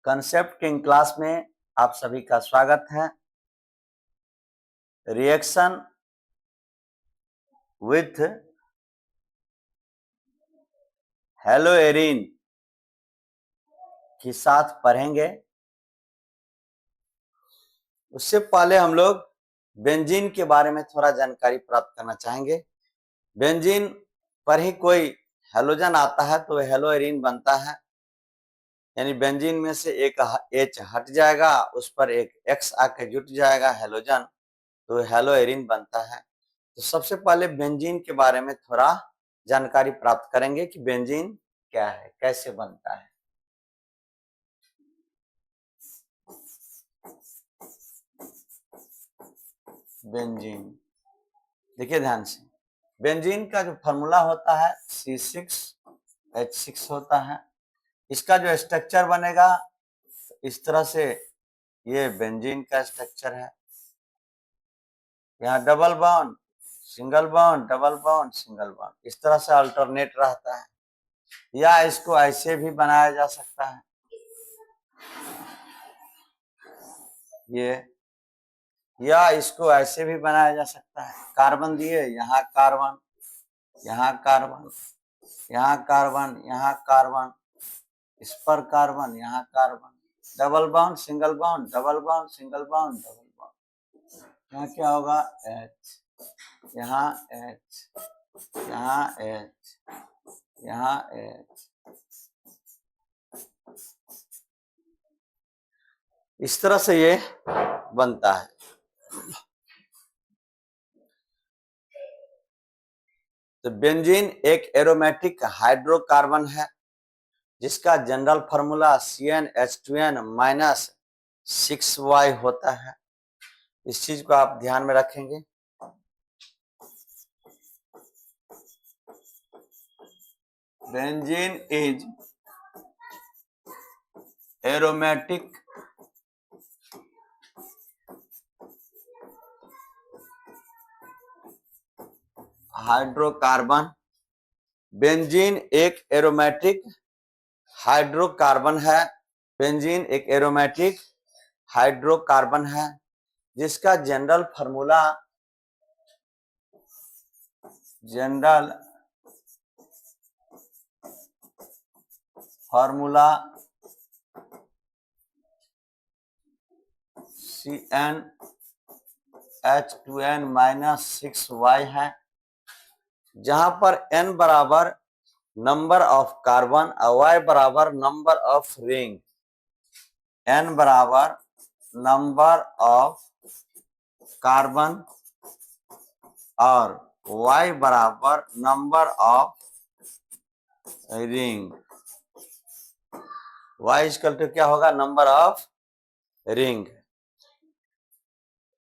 Concept king class में आप सभी का स्वागत है। रिएक्शन विथ हेलोएरिन के साथ पढ़ेंगे। उससे पहले हम लोग बेंजीन के बारे में थोड़ा जानकारी प्राप्त करना चाहेंगे। बेंजीन पर ही कोई हेलोजन आता है तो हेलोएरिन बनता है, यानी बेंजीन में से एक H हट जाएगा, उस पर एक X आके जुट जाएगा हेलोजन, तो हेलोएरिन बनता है। तो सबसे पहले बेंजीन के बारे में थोड़ा जानकारी प्राप्त करेंगे कि बेंजीन क्या है, कैसे बनता है। बेंजीन देखिए ध्यान से, बेंजीन का जो फॉर्मूला होता है C6H6 होता है। इसका जो स्ट्रक्चर बनेगा इस तरह से, ये बेंजीन का स्ट्रक्चर है। यहाँ double bond, single bond, double bond, single bond, इस तरह से अल्टरनेट रहता है। या इसको ऐसे भी बनाया जा सकता है, ये, या इसको ऐसे भी बनाया जा सकता है। कार्बन दिए, यहाँ कार्बन, यहाँ कार्बन, यहाँ कार्बन, यहाँ कार्बन, इस पर कार्बन, यहाँ carbon, double bond, single bond, double bond, single bond, double bond. यहाँ क्या होगा, H, यहाँ H, यहाँ H, यहाँ H, इस तरह से ये बनता है। तो बेंजीन एक एरोमेटिक हाइड्रोकार्बन है जिसका जनरल फार्मूला CnH2n-6y होता है। इस चीज को आप ध्यान में रखेंगे। Benzene is aromatic hydrocarbon. Benzene एक एरोमेटिक हाइड्रोकार्बन है। बेंजीन एक एरोमेटिक हाइड्रोकार्बन है जिसका जनरल फार्मूला CnH2n-6y है, जहां पर n बराबर नंबर ऑफ कार्बन और y बराबर नंबर ऑफ रिंग। n बराबर नंबर ऑफ कार्बन और y बराबर number of ring. y equal to क्या होगा, number of ring.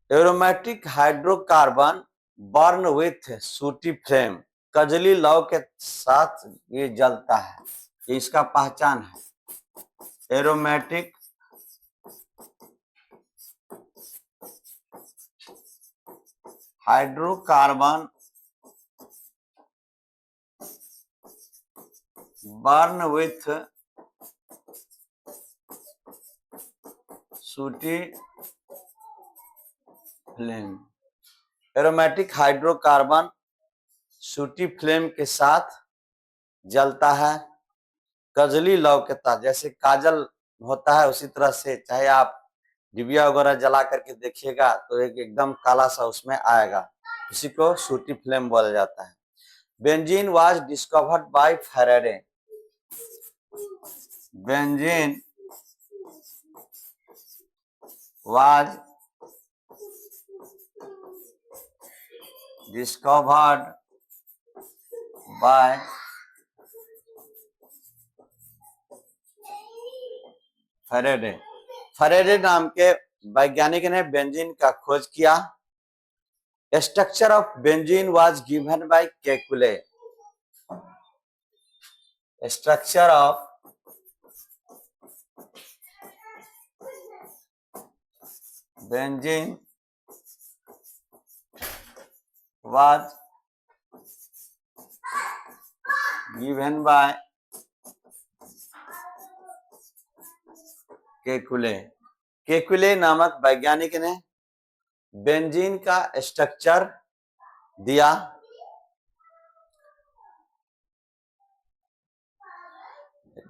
Aromatic hydrocarbon burn with sooty flame, कजली लौ के साथ ये जलता है, ये इसका पहचान है। Aromatic hydrocarbon burn with sooty flame. Aromatic hydrocarbon sooty flame के साथ जलता है, कजली लौ के साथ, जैसे काजल होता है उसी तरह से, चाहे आप डिबिया वगैरह जला करके देखिएगा तो एक एकदम काला सा उसमें आएगा, उसी को सूटी फ्लेम बोला जाता है। Benzene was discovered by Faraday. Benzene was discovered by Faraday. Faraday नाम के वैज्ञानिक ने बेंजीन का खोज किया। Structure of benzene was given by Kekule. Structure of benzene was given by Kekule. Kekule नामक वैज्ञानिक ने बेंजीन का स्ट्रक्चर दिया।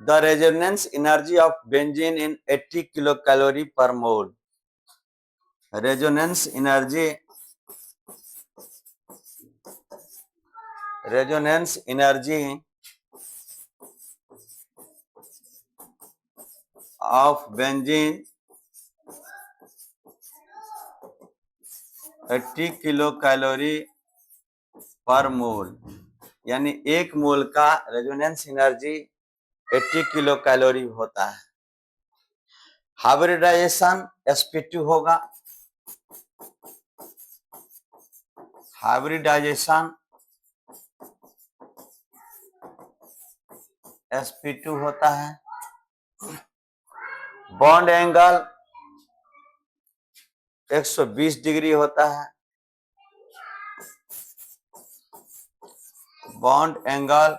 The resonance energy of benzene in 80 kilocalorie per mole. Resonance energy of benzene 80 kilocalorie पर मोल, यानी एक मोल का resonance energy 80 kilo calorie होता है। हाइब्रिडाइजेशन sp2 होगा। हाइब्रिडाइजेशन sp2 होता है। बॉन्ड एंगल 120 डिग्री होता है। बॉन्ड एंगल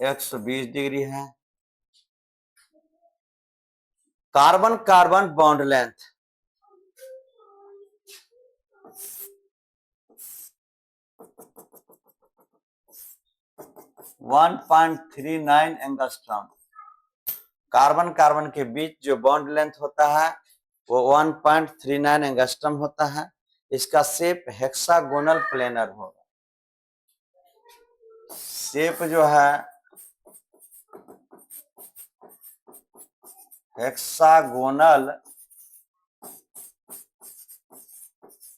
120 डिग्री है। Carbon carbon bond length 1.39 angstrom. Carbon carbon के बीच जो बॉन्ड लेंथ होता है वो 1.39 एंगस्ट्रॉम होता है। इसका शेप हेक्सागोनल प्लेनर होगा। शेप जो है हेक्सागोनल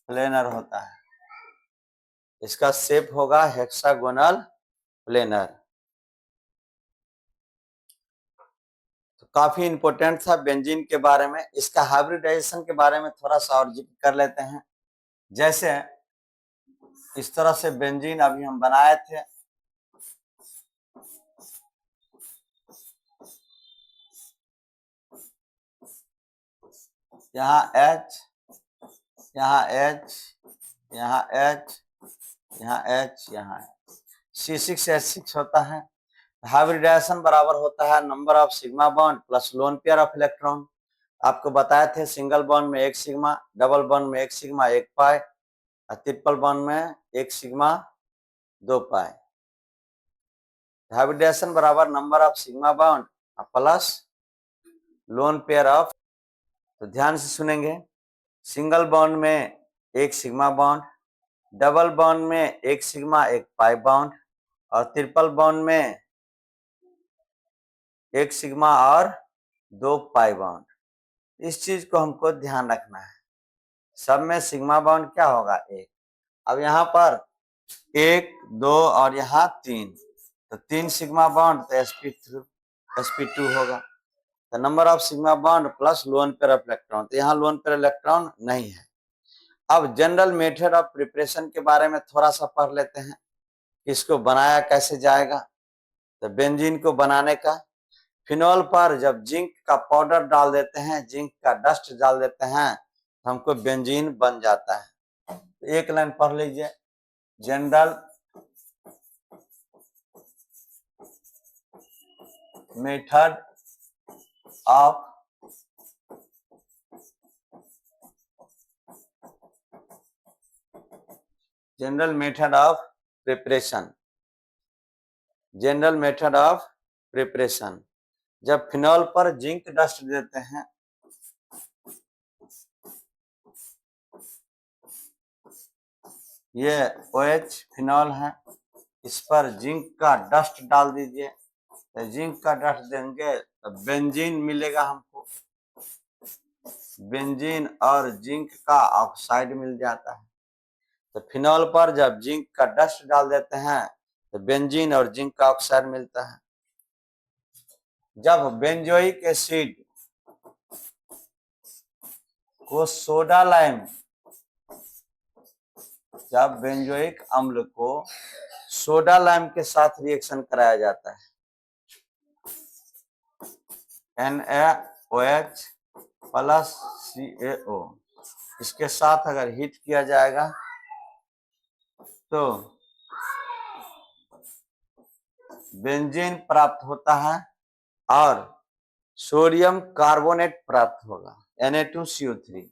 प्लेनर होता है। इसका शेप होगा हेक्सागोनल प्लेनर। तो काफी इंपॉर्टेंट था बेंजीन के बारे में। इसका हाइब्रिडाइजेशन के बारे में थोड़ा सा और जिक्र कर लेते हैं। जैसे इस तरह से बेंजीन अभी हम बनाए थे। यहाँ H, यहाँ H, यहाँ H, यहाँ H, यहाँ C6H6 होता है। हाइब्रिडाइजेशन बराबर होता है number of sigma bond plus lone pair of electron. आपको बताए थे सिंगल बॉन्ड में 1 सिग्मा, डबल बॉन्ड में 1 सिग्मा 1 पाई, और ट्रिपल बॉन्ड में 1 सिग्मा 2 पाई। हाइब्रिडाइजेशन बराबर number of sigma bond plus lone pair of. तो ध्यान से सुनेंगे। सिंगल बॉन्ड में 1 सिग्मा बॉन्ड, डबल बॉन्ड में 1 सिग्मा 1 पाई बॉन्ड, और ट्रिपल बॉन्ड में 1 सिग्मा और 2 पाई बॉन्ड। इस चीज को हमको ध्यान रखना है। सब में सिग्मा बॉन्ड क्या होगा 1। अब यहाँ पर 1, 2 और यहाँ 3, तो 3 सिग्मा बॉन्ड तो sp2 होगा। तो number of sigma bond plus lone pair of electron. तो यहाँ लोन पेयर इलेक्ट्रॉन नहीं है। अब जनरल मेथड ऑफ प्रिपरेशन के बारे में थोड़ा सा पढ़ लेते हैं। इसको बनाया कैसे जाएगा। तो बेंजीन को बनाने का, फिनॉल पर जब जिंक का पाउडर डाल देते हैं, जिंक का डस्ट डाल देते हैं, तो हमको बेंजीन बन जाता है। तो एक लाइन पढ़ लीजिए। General method of preparation. General method of preparation, जब फिनॉल पर जिंक डस्ट देते हैं, ये OH फिनॉल है, इस पर जिंक का डस्ट डाल दीजिए। तो जिंक का डस्ट देंगे तो बेंजीन मिलेगा हमको। बेंजीन और जिंक का ऑक्साइड मिल जाता है। तो फिनॉल पर जब जिंक का डस्ट डाल देते हैं तो बेंजीन और जिंक का ऑक्साइड मिलता है। जब बेंजोइक एसिड को सोडा लाइम, जब बेंजोइक अम्ल को सोडा लाइम के साथ रिएक्शन कराया जाता है, NaOH प्लस CaO, इसके साथ अगर हीट किया जाएगा तो बेंजीन प्राप्त होता है। और सोडियम कार्बोनेट प्राप्त होगा Na2CO3।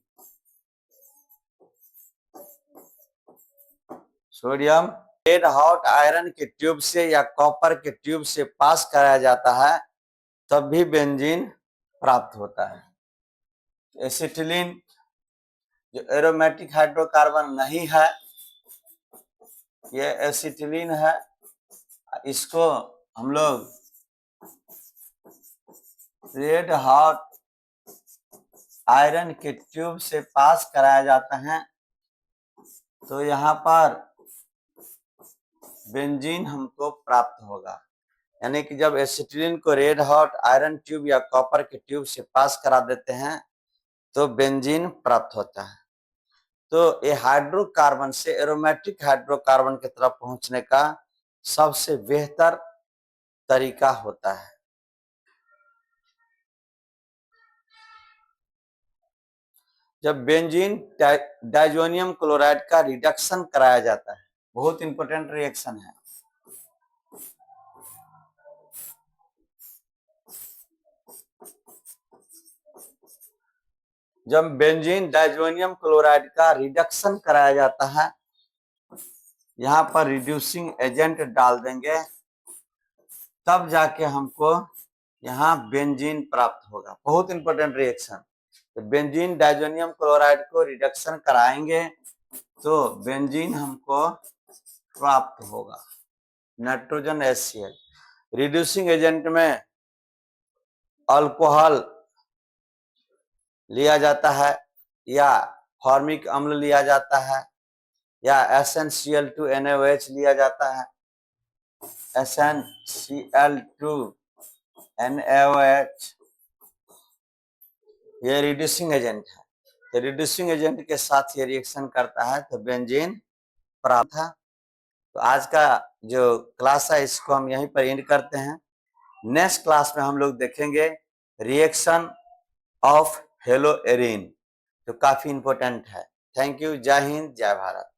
Sodium red hot iron के ट्यूब से या कॉपर के ट्यूब से पास कराया जाता है तब भी बेंजीन प्राप्त होता है। एसिटिलीन जो एरोमेटिक हाइड्रोकार्बन नहीं है, यह एसिटिलीन है, इसको हम लोग रेड हॉट आयरन के ट्यूब से पास कराया जाता है तो यहाँ पर बेंजीन हमको प्राप्त होगा। यानी कि जब एसिटिलीन को रेड हॉट आयरन ट्यूब या कॉपर के ट्यूब से पास करा देते हैं तो बेंजीन प्राप्त होता है। तो ये हाइड्रोकार्बन से एरोमेटिक हाइड्रोकार्बन की तरफ पहुंचने का सबसे बेहतर तरीका होता है। जब बेंजीन डाइजोनियम क्लोराइड का रिडक्शन कराया जाता है, बहुत इंपॉर्टेंट रिएक्शन है। जब बेंजीन डाइजोनियम क्लोराइड का रिडक्शन कराया जाता है, यहाँ पर रिड्यूसिंग एजेंट डाल देंगे, तब जाके हमको यहाँ बेंजीन प्राप्त होगा। बहुत इंपॉर्टेंट रिएक्शन। तो बेंजीन डाइजोनियम क्लोराइड को रिडक्शन कराएंगे तो बेंजीन हमको प्राप्त होगा। Nitrogen HCl। रिड्यूसिंग एजेंट में अल्कोहल लिया जाता है या फॉर्मिक अम्ल लिया जाता है या SnCl2NaOH लिया जाता है। SnCl2NaOH ये रिड्यूसिंग एजेंट है। तो रिड्यूसिंग एजेंट के साथ ये रिएक्शन करता है तो बेंजीन प्राप्त है। तो आज का जो क्लास है इसको हम यहीं पर एंड करते हैं। नेक्स्ट क्लास में हम लोग देखेंगे रिएक्शन ऑफ हेलोएरीन, जो काफी इंपॉर्टेंट है। Thank you. जय हिंद, जय भारत।